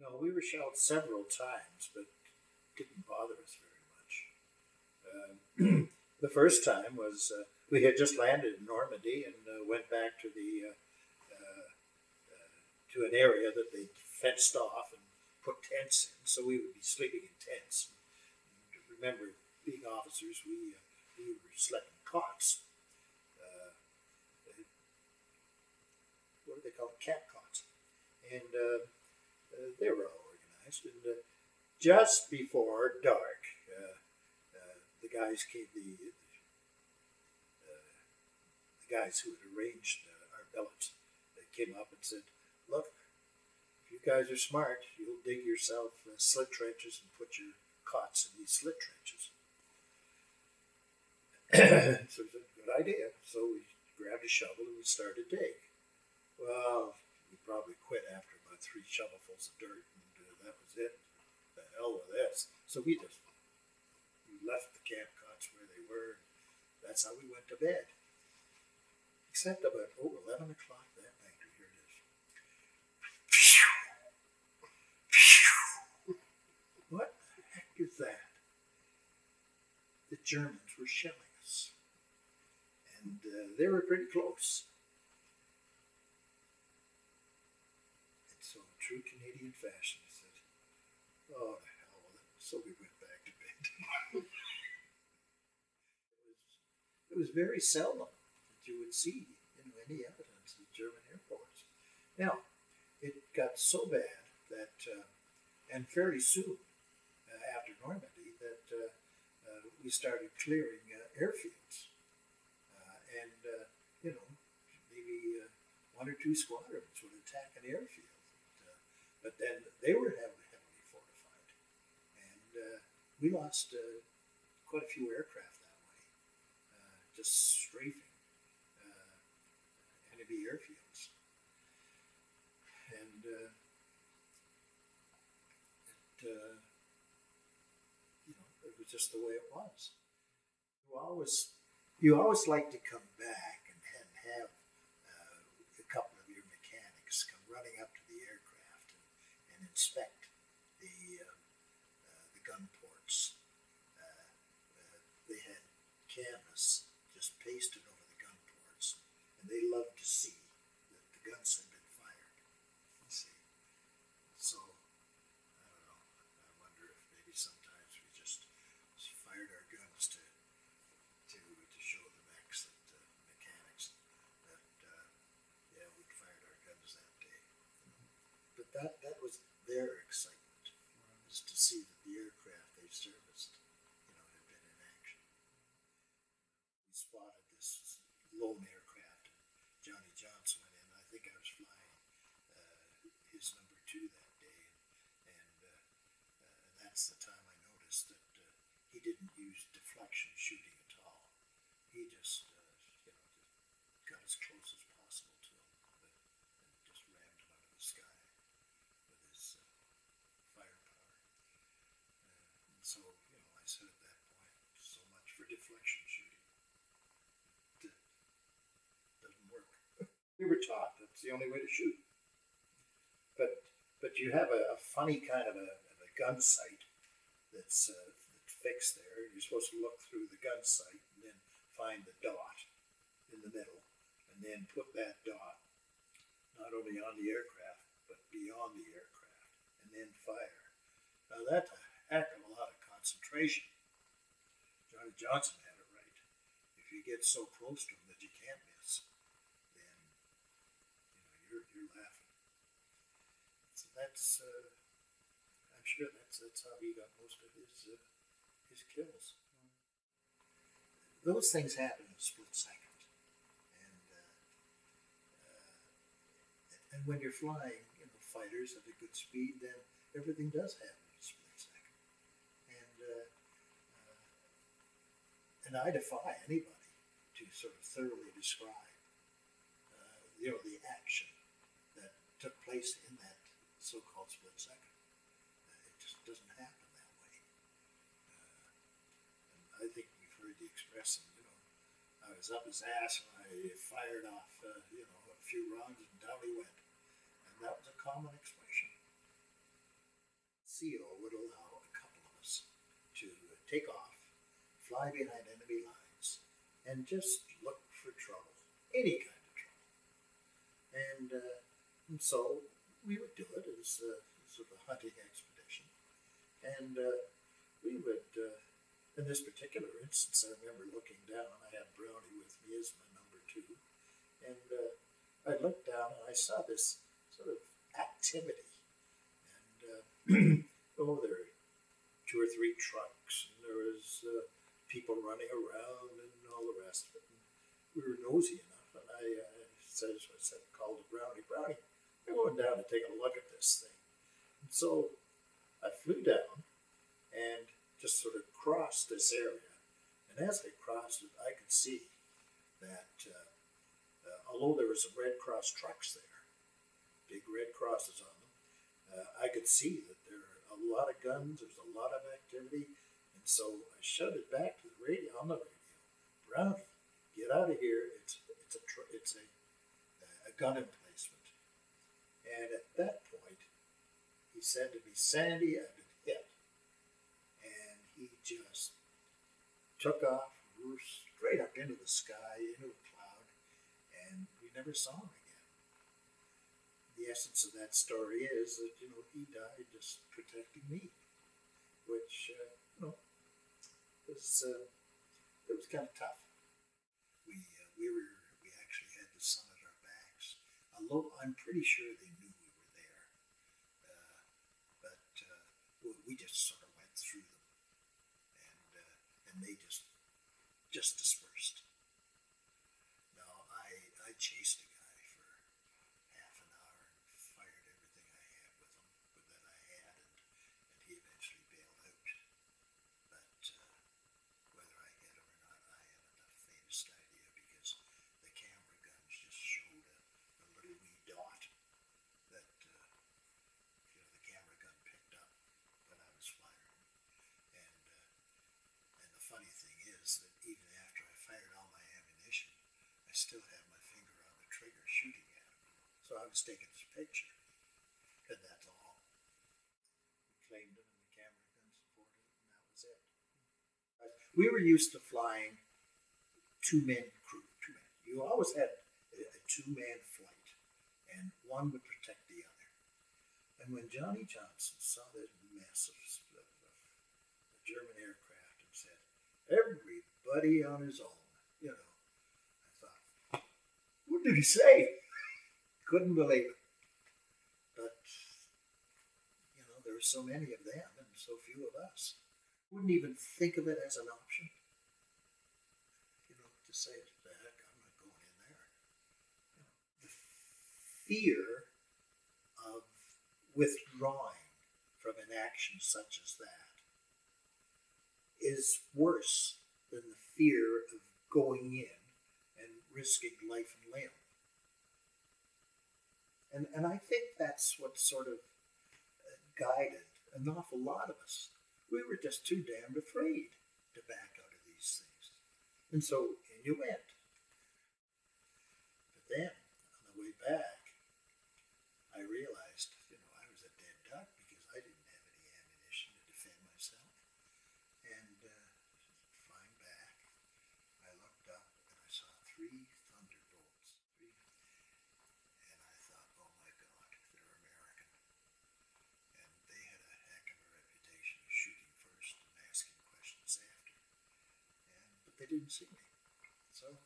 No, we were shelled several times, but didn't bother us very much. The first time was we had just landed in Normandy and went back to the to an area that they fenced off and put tents in, so we would be sleeping in tents. And remember, being officers, we were slept in cots. Uh, what do they call it? Camp cots, and they were all organized. And just before dark, the guys came. The guys who had arranged our billets, they came up and said, "Look, if you guys are smart, you'll dig yourself slit trenches and put your cots in these slit trenches." So we said, "Good idea." So we grabbed a shovel and we started to dig. Well, we probably quit after about 3 shovelfuls of dirt, and that was it. The hell with this. So we left the camp cots where they were. That's how we went to bed. Except about 11 o'clock that night, we heard this. What the heck is that? The Germans were shelling us, and they were pretty close. And so, in true Canadian fashion, he said, "Oh, the hell with it." So we went back to bed. It was very seldom that you would see any evidence of German airports. Now, it got so bad that, and fairly soon after Normandy, that we started clearing airfields. And maybe 1 or 2 squadrons would attack an airfield. But then they were heavily fortified. And we lost quite a few aircraft that way, just strafing enemy airfields. And it was just the way it was. You always like to come back and have a couple of your mechanics come running up to the aircraft and inspect the gun ports. They had canvas just pasted over the gun ports, and they loved to see that the guns had been fired. You see, so I don't know. I wonder if maybe sometimes we just fired our guns to show the mechanics that yeah, we fired our guns that day. But that was their excitement, was to see that the aircraft they serviced, had been in action. We spotted this lone aircraft, and Johnny Johnson went in. I think I was flying his number 2 that day, and that's the time I noticed that he didn't use deflection shooting at all. He just got as close as possible to him, and just rammed him out of the sky with his firepower. And so, I said at that point, so much for deflection shooting. It doesn't work. We were taught that's the only way to shoot. But you have a funny kind of a gun sight that's fixed there. You're supposed to look through the gun sight and then find the dot in the middle, and then put that dot not only on the aircraft but beyond the aircraft, and then fire. Now that's a heck of a lot of concentration. Johnny Johnson had it right. If you get so close to him that you can't miss, then you're laughing. So that's I'm sure that's how he got most of his kills. Those things happen in a split second, and when you're flying, fighters at a good speed, then everything does happen in a split second. And I defy anybody to sort of thoroughly describe, the action that took place in that so-called split second. It just doesn't happen that way. And I think we've heard the expression, I was up his ass when I fired off, a few rounds and down he went. And that was a common expression. CO would allow a couple of us to take off, fly behind enemy lines, and just look for trouble, any kind of trouble. And so we would do it as sort of a hunting expedition. And we would, in this particular instance, I remember looking down. I had Brownie with me as my number two. And I looked down and I saw this sort of activity. And oh, there were two or three trucks, and there was people running around and all the rest of it. And we were nosy enough, and I called to Brownie, we're going down to take a look at this thing. And so I flew down and just sort of crossed this area. And as I crossed it, I could see that although there were some Red Cross trucks there, big Red Crosses on them, I could see that there are a lot of guns, there's a lot of activity. And so I shouted back to the radio, on the radio, Brownie, get out of here. It's a gun emplacement. And at that point, he said to me, Sandy, I've been hit. And he just took off, straight up into the sky, into a cloud, and we never saw him again. The essence of that story is that, he died just protecting me, which, it was kind of tough. We actually had the sun at our backs, although I'm pretty sure they knew we were there. But we just sort of went through them, and they just dispersed. Now I chased a guy for half an hour and fired everything I had with him, and he eventually bailed out. But whether I hit him or not, I haven't the faintest idea, because the camera guns just showed a little wee dot that the camera gun picked up when I was firing. And the funny thing is that even after I fired all my ammunition, I still had my finger on the trigger shooting at him. So I was taking his picture, and that's all. We claimed him, and the camera gun supported it, and that was it. We were used to flying two-man crew. You always had a two-man flight, and one would protect the other. And when Johnny Johnson saw this mess of German aircraft and said, everybody on his own, I thought, what did he say? Couldn't believe it. But, there were so many of them and so few of us. Wouldn't even think of it as an option. To say, the heck, I'm not going in there. The fear of withdrawing from an action such as that is worse than the fear of going in and risking life and limb. And I think that's what sort of guided an awful lot of us. We were just too damned afraid to back out of these things. And so in you went. But then, on the way back, I realized, I was a dead duck because I didn't have any ammunition to defend myself. And flying back, I looked up and I saw 3 Thunderbolts. And I thought, oh my God, they're American. And they had a heck of a reputation of shooting first and asking questions after. But they didn't see me. So